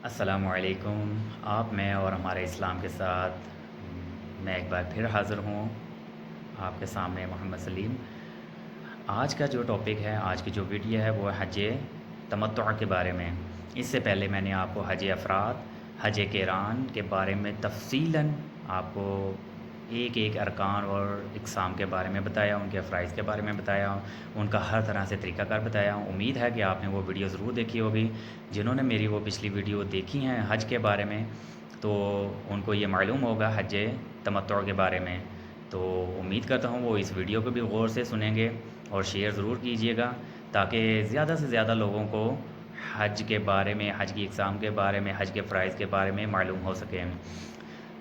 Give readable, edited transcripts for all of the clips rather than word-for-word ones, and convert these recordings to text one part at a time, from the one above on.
السلام علیکم۔ آپ میں اور ہمارے اسلام کے ساتھ میں ایک بار پھر حاضر ہوں آپ کے سامنے، محمد سلیم۔ آج کا جو ٹاپک ہے، آج کی جو ویڈیو ہے، وہ حج تمتع کے بارے میں۔ اس سے پہلے میں نے آپ کو حج افراد، حج قران کے بارے میں تفصیلاً آپ کو ایک ایک ارکان اور اقسام کے بارے میں بتایا، ان کے فرائض کے بارے میں بتایا، ان کا ہر طرح سے طریقہ کار بتایا۔ امید ہے کہ آپ نے وہ ویڈیو ضرور دیکھی ہوگی۔ جنہوں نے میری وہ پچھلی ویڈیو دیکھی ہیں حج کے بارے میں، تو ان کو یہ معلوم ہوگا حج تمتع کے بارے میں۔ تو امید کرتا ہوں وہ اس ویڈیو کو بھی غور سے سنیں گے اور شیئر ضرور کیجئے گا، تاکہ زیادہ سے زیادہ لوگوں کو حج کے بارے میں، حج کی اقسام کے بارے میں، حج کے فرائض کے بارے میں معلوم ہو سکے۔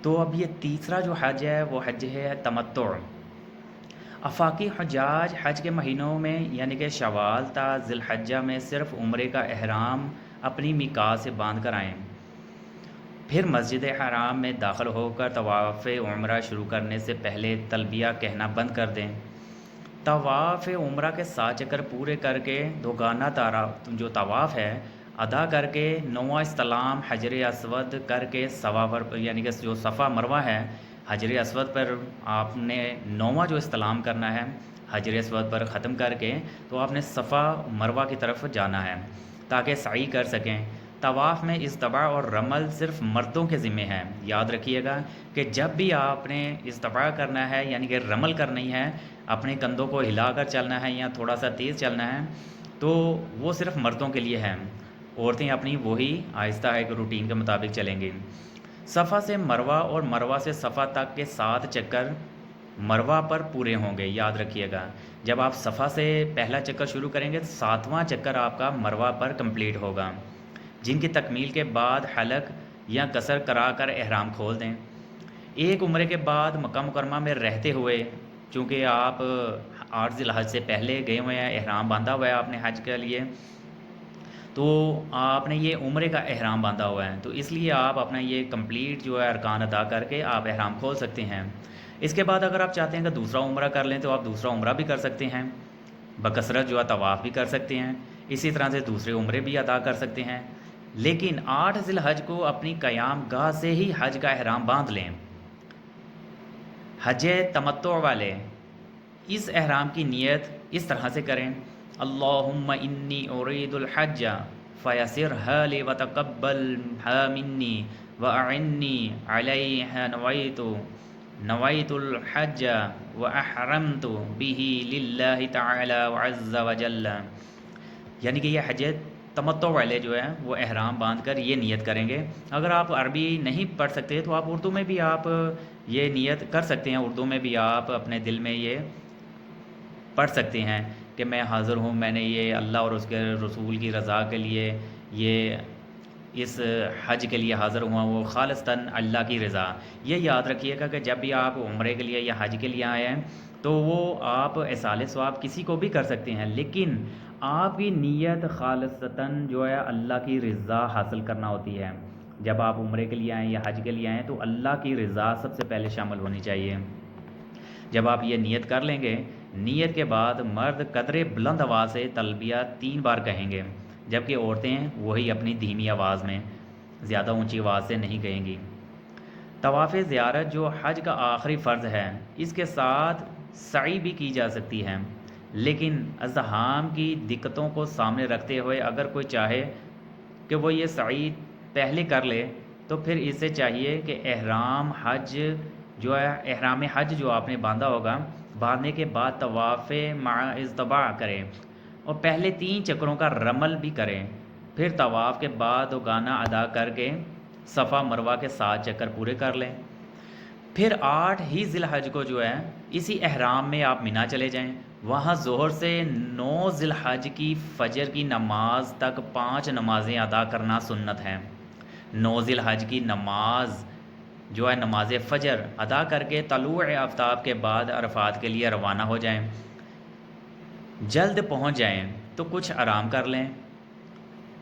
تو اب یہ تیسرا جو حج ہے وہ حج ہے تمتع۔ آفاقی حجاج حج کے مہینوں میں یعنی کہ شوال تا ذی الحجہ میں صرف عمرے کا احرام اپنی میقات سے باندھ کر آئیں، پھر مسجد حرام میں داخل ہو کر طواف عمرہ شروع کرنے سے پہلے تلبیہ کہنا بند کر دیں۔ طواف عمرہ کے 7 چکر پورے کر کے دوگانہ جو طواف ہے ادا کر کے نواں استلام حجر اسود کر کے صفا پر، یعنی کہ جو صفا مروہ ہے، حجر اسود پر آپ نے نواں جو استلام کرنا ہے حجر اسود پر ختم کر کے، تو آپ نے صفا مروہ کی طرف جانا ہے تاکہ سعی کر سکیں۔ طواف میں اصطباع اور رمل صرف مردوں کے ذمہ ہے۔ یاد رکھیے گا کہ جب بھی آپ نے اصطباع کرنا ہے یعنی کہ رمل کرنی ہے، اپنے کندھوں کو ہلا کر چلنا ہے یا تھوڑا سا تیز چلنا ہے، تو وہ صرف مردوں کے لیے ہے۔ عورتیں اپنی وہی آہستہ ایک روٹین کے مطابق چلیں گی۔ صفا سے مروہ اور مروہ سے صفا تک کے 7 چکر مروہ پر پورے ہوں گے۔ یاد رکھیے گا جب آپ صفا سے پہلا چکر شروع کریں گے تو 7واں چکر آپ کا مروہ پر کمپلیٹ ہوگا، جن کی تکمیل کے بعد حلق یا قصر کرا کر احرام کھول دیں۔ ایک عمرے کے بعد مکہ مکرمہ میں رہتے ہوئے، چونکہ آپ 8 ذی الحج سے پہلے گئے ہوئے ہیں، احرام باندھا ہوا ہے آپ نے حج کے لیے، تو آپ نے یہ عمرے کا احرام باندھا ہوا ہے، تو اس لیے آپ اپنا یہ کمپلیٹ جو ہے ارکان ادا کر کے آپ احرام کھول سکتے ہیں۔ اس کے بعد اگر آپ چاہتے ہیں کہ دوسرا عمرہ کر لیں تو آپ دوسرا عمرہ بھی کر سکتے ہیں، بکثرت جو ہے طواف بھی کر سکتے ہیں، اسی طرح سے دوسرے عمرے بھی ادا کر سکتے ہیں، لیکن 8 ذی الحج کو اپنی قیام گاہ سے ہی حج کا احرام باندھ لیں۔ حج تمتع والے اس احرام کی نیت اس طرح سے کریں: اللہم انی ارید الحج فیسرها لی وتقبلها منی واعنی علیہ نویت الحج واحرمت به للہ تعالی عز وجل۔ یعنی کہ یہ حج تمتع والے جو ہیں وہ احرام باندھ کر یہ نیت کریں گے۔ اگر آپ عربی نہیں پڑھ سکتے تو آپ اردو میں بھی آپ یہ نیت کر سکتے ہیں، اردو میں بھی آپ اپنے دل میں یہ پڑھ سکتے ہیں کہ میں حاضر ہوں، میں نے یہ اللہ اور اس کے رسول کی رضا کے لیے یہ اس حج کے لیے حاضر ہوا، وہ خالصتاً اللہ کی رضا۔ یہ یاد رکھیے گا کہ جب بھی آپ عمرے کے لیے یا حج کے لیے آئے ہیں تو وہ آپ اصال ثواب کسی کو بھی کر سکتے ہیں، لیکن آپ کی نیت خالصتاً جو ہے اللہ کی رضا حاصل کرنا ہوتی ہے۔ جب آپ عمرے کے لیے آئیں یا حج کے لیے آئیں تو اللہ کی رضا سب سے پہلے شامل ہونی چاہیے۔ جب آپ یہ نیت کر لیں گے، نیت کے بعد مرد قدرے بلند آواز سے تلبیہ 3 بار کہیں گے، جبکہ عورتیں وہی اپنی دھیمی آواز میں، زیادہ اونچی آواز سے نہیں کہیں گی۔ طواف زیارت جو حج کا آخری فرض ہے، اس کے ساتھ سعی بھی کی جا سکتی ہے، لیکن ازدحام کی دقتوں کو سامنے رکھتے ہوئے اگر کوئی چاہے کہ وہ یہ سعی پہلے کر لے تو پھر اسے چاہیے کہ احرام حج جو آپ نے باندھا ہوگا، باندھنے کے بعد طواف مع اصطباع کریں اور پہلے 3 چکروں کا رمل بھی کریں، پھر طواف کے بعد دوگانہ ادا کر کے صفا مروہ کے 7 چکر پورے کر لیں۔ پھر 8 ہی ذی الحج کو جو ہے اسی احرام میں آپ مینا چلے جائیں، وہاں ظہر سے 9 ذی الحج کی فجر کی نماز تک 5 نمازیں ادا کرنا سنت ہے۔ 9 ذی الحج کی نماز جو ہے نماز فجر ادا کر کے طلوع آفتاب کے بعد عرفات کے لیے روانہ ہو جائیں۔ جلد پہنچ جائیں تو کچھ آرام کر لیں،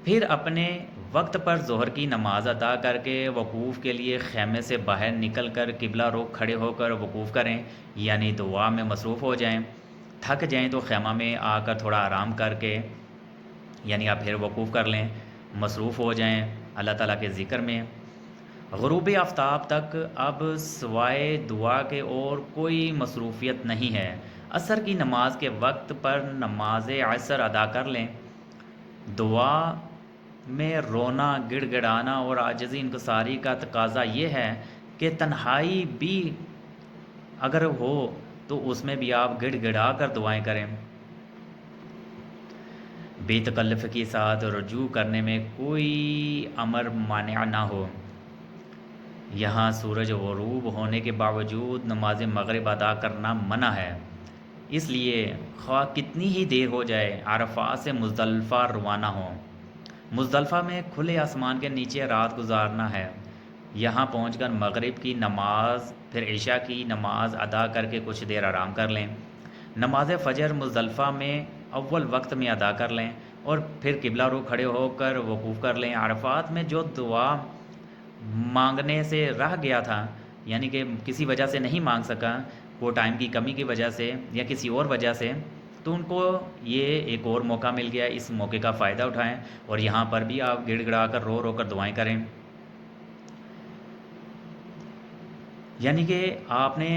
پھر اپنے وقت پر ظہر کی نماز ادا کر کے وقوف کے لیے خیمے سے باہر نکل کر قبلہ رخ کھڑے ہو کر وقوف کریں، یعنی دعا میں مصروف ہو جائیں۔ تھک جائیں تو خیمہ میں آ کر تھوڑا آرام کر کے، یعنی آپ پھر وقوف کر لیں، مصروف ہو جائیں، اللہ تعالیٰ کے ذکر میں۔ غروب آفتاب تک اب سوائے دعا کے اور کوئی مصروفیت نہیں ہے۔ عصر کی نماز کے وقت پر نماز عصر ادا کر لیں۔ دعا میں رونا، گڑ گڑانا اور عاجزی انکساری کا تقاضا یہ ہے کہ تنہائی بھی اگر ہو تو اس میں بھی آپ گڑ گڑا کر دعائیں کریں۔ بے تکلف کے ساتھ رجوع کرنے میں کوئی امر مانع نہ ہو۔ یہاں سورج غروب ہونے کے باوجود نماز مغرب ادا کرنا منع ہے، اس لیے خواہ کتنی ہی دیر ہو جائے عرفات سے مزدلفہ روانہ ہوں۔ مزدلفہ میں کھلے آسمان کے نیچے رات گزارنا ہے۔ یہاں پہنچ کر مغرب کی نماز پھر عشاء کی نماز ادا کر کے کچھ دیر آرام کر لیں۔ نماز فجر مزدلفہ میں اول وقت میں ادا کر لیں اور پھر قبلہ رو کھڑے ہو کر وقوف کر لیں۔ عرفات میں جو دعا مانگنے سے رہ گیا تھا، یعنی کہ کسی وجہ سے نہیں مانگ سکا، وہ ٹائم کی کمی کی وجہ سے یا کسی اور وجہ سے، تو ان کو یہ ایک اور موقع مل گیا، اس موقع کا فائدہ اٹھائیں اور یہاں پر بھی آپ گڑ گڑا کر رو رو کر دعائیں کریں۔ یعنی کہ آپ نے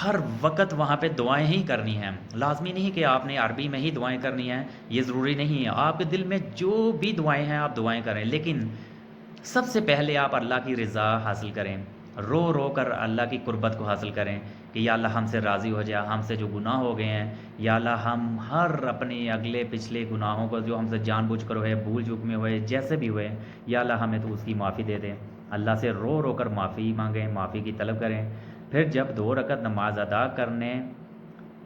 ہر وقت وہاں پہ دعائیں ہی کرنی ہیں، لازمی نہیں کہ آپ نے عربی میں ہی دعائیں کرنی ہیں، یہ ضروری نہیں ہے۔ آپ کے دل میں جو بھی دعائیں ہیں آپ دعائیں کریں، لیکن سب سے پہلے آپ اللہ کی رضا حاصل کریں، رو رو کر اللہ کی قربت کو حاصل کریں کہ یا اللہ ہم سے راضی ہو جا، ہم سے جو گناہ ہو گئے ہیں، یا اللہ ہم ہر اپنے اگلے پچھلے گناہوں کو جو ہم سے جان بوجھ کر ہوئے، بھول چوک میں ہوئے، جیسے بھی ہوئے، یا اللہ ہمیں تو اس کی معافی دے دیں۔ اللہ سے رو رو کر معافی مانگیں، معافی کی طلب کریں۔ پھر جب 2 رکعت نماز ادا کرنے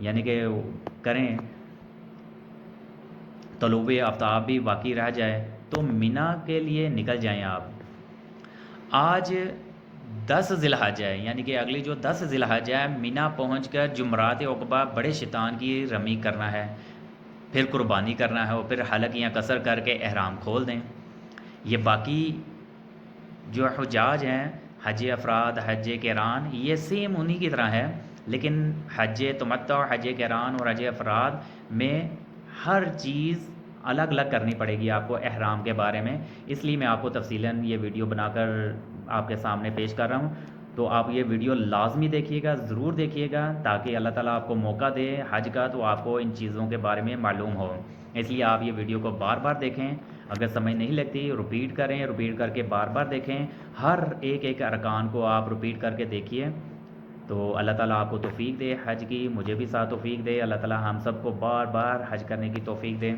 یعنی کہ کریں، طلوع آفتاب بھی باقی رہ جائے تو مینا کے لیے نکل جائیں آپ۔ آج 10 ذی الحجہ ہے، یعنی کہ اگلی جو 10 ذی الحجہ ہے، مینا پہنچ کر جمرات عقبہ بڑے شیطان کی رمی کرنا ہے، پھر قربانی کرنا ہے اور پھر حلق یا قصر کر کے احرام کھول دیں۔ یہ باقی جو حجاج ہیں، حج افراد، حج قران، یہ سیم انہی کی طرح ہے، لیکن حج تمتع، حج قران اور حج افراد میں ہر چیز الگ الگ کرنی پڑے گی آپ کو احرام کے بارے میں، اس لیے میں آپ کو تفصیلاً یہ ویڈیو بنا کر آپ کے سامنے پیش کر رہا ہوں۔ تو آپ یہ ویڈیو لازمی دیکھیے گا، ضرور دیکھیے گا، تاکہ اللہ تعالیٰ آپ کو موقع دے حج کا تو آپ کو ان چیزوں کے بارے میں معلوم ہو۔ اس لیے آپ یہ ویڈیو کو بار بار دیکھیں، اگر سمجھ نہیں لگتی رپیٹ کریں، رپیٹ کر کے بار بار دیکھیں، ہر ایک ارکان کو آپ رپیٹ کر کے دیکھیے، تو اللہ تعالیٰ آپ کو توفیق دے حج کی، مجھے بھی ساتھ توفیق دے، اللہ تعالیٰ ہم سب کو بار بار حج کرنے کی توفیق دے۔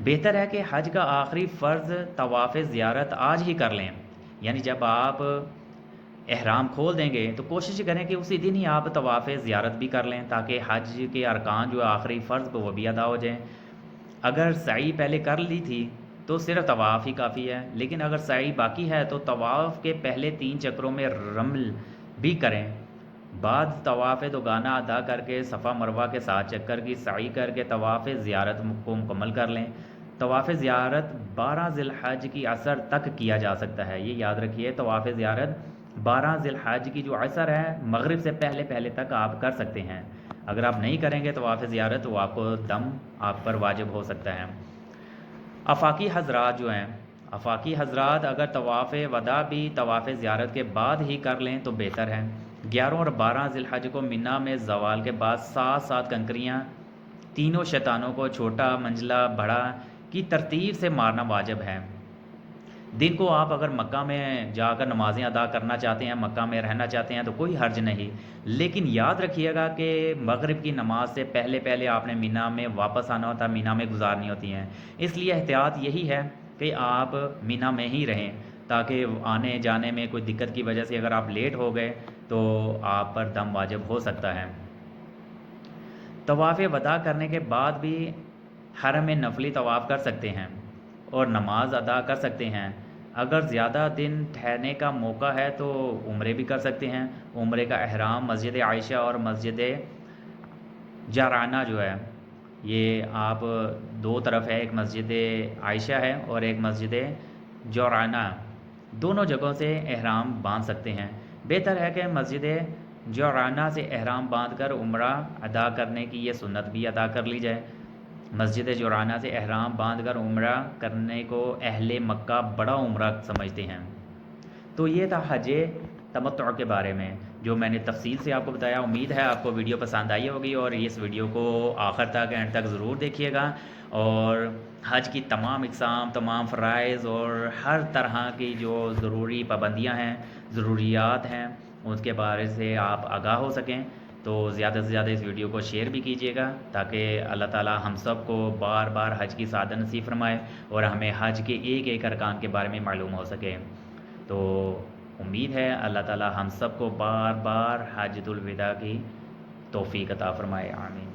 بہتر ہے کہ حج کا آخری فرض طواف زیارت آج ہی کر لیں، یعنی جب آپ احرام کھول دیں گے تو کوشش کریں کہ اسی دن ہی آپ طواف زیارت بھی کر لیں، تاکہ حج کے ارکان جو آخری فرض کو وہ بھی ادا ہو جائیں۔ اگر سعی پہلے کر لی تھی تو صرف طواف ہی کافی ہے، لیکن اگر سعی باقی ہے تو طواف کے پہلے 3 چکروں میں رمل بھی کریں، بعد طواف دوگانہ ادا کر کے صفا مروہ کے 7 چکر کی سعی کر کے طواف زیارت کو مکمل کر لیں۔ طواف زیارت 12 ذی الحجہ کی عصر تک کیا جا سکتا ہے، یہ یاد رکھیے، طواف زیارت 12 ذی الحجہ کی جو عصر ہے، مغرب سے پہلے پہلے تک آپ کر سکتے ہیں۔ اگر آپ نہیں کریں گے طواف زیارت تو آپ کو دم آپ پر واجب ہو سکتا ہے۔ آفاقی حضرات جو ہیں، آفاقی حضرات اگر طواف وداع بھی طواف زیارت کے بعد ہی کر لیں تو بہتر ہے۔ 11 اور 12 ذی الحجہ کو مینا میں زوال کے بعد 7 کنکریاں تینوں شیطانوں کو چھوٹا، منجلا، بڑا کی ترتیب سے مارنا واجب ہے۔ دن کو آپ اگر مکہ میں جا کر نمازیں ادا کرنا چاہتے ہیں، مکہ میں رہنا چاہتے ہیں تو کوئی حرج نہیں، لیکن یاد رکھیے گا کہ مغرب کی نماز سے پہلے پہلے آپ نے مینا میں واپس آنا ہوتا ہے، مینا میں گزارنی ہوتی ہیں، اس لیے احتیاط یہی ہے کہ آپ مینا میں ہی رہیں، تاکہ آنے جانے میں کوئی دقت کی وجہ سے اگر آپ لیٹ ہو گئے تو آپ پر دم واجب ہو سکتا ہے۔ طواف وداع کرنے کے بعد بھی حرم میں نفلی طواف کر سکتے ہیں اور نماز ادا کر سکتے ہیں۔ اگر زیادہ دن ٹھہرنے کا موقع ہے تو عمرے بھی کر سکتے ہیں۔ عمرے کا احرام مسجد عائشہ اور مسجد جعرانہ جو ہے، یہ آپ 2 طرف ہے، ایک مسجد عائشہ ہے اور ایک مسجد جعرانہ، دونوں جگہوں سے احرام باندھ سکتے ہیں۔ بہتر ہے کہ مسجد جعرانہ سے احرام باندھ کر عمرہ ادا کرنے کی یہ سنت بھی ادا کر لی جائے۔ مسجد جورانہ سے احرام باندھ کر عمرہ کرنے کو اہل مکہ بڑا عمرہ سمجھتے ہیں۔ تو یہ تھا حج تمتع کے بارے میں جو میں نے تفصیل سے آپ کو بتایا۔ امید ہے آپ کو ویڈیو پسند آئی ہوگی اور اس ویڈیو کو آخر تک اینڈ تک ضرور دیکھیے گا، اور حج کی تمام اقسام، تمام فرائض اور ہر طرح کی جو ضروری پابندیاں ہیں، ضروریات ہیں، اس کے بارے سے آپ آگاہ ہو سکیں۔ تو زیادہ سے زیادہ اس ویڈیو کو شیئر بھی کیجیے گا تاکہ اللہ تعالی ہم سب کو بار بار حج کی سعادت نصیب فرمائے اور ہمیں حج کے ایک ایک ارکان کے بارے میں معلوم ہو سکے۔ تو امید ہے اللہ تعالی ہم سب کو بار بار حجۃ الوداع کی توفیق عطا فرمائے، آمین۔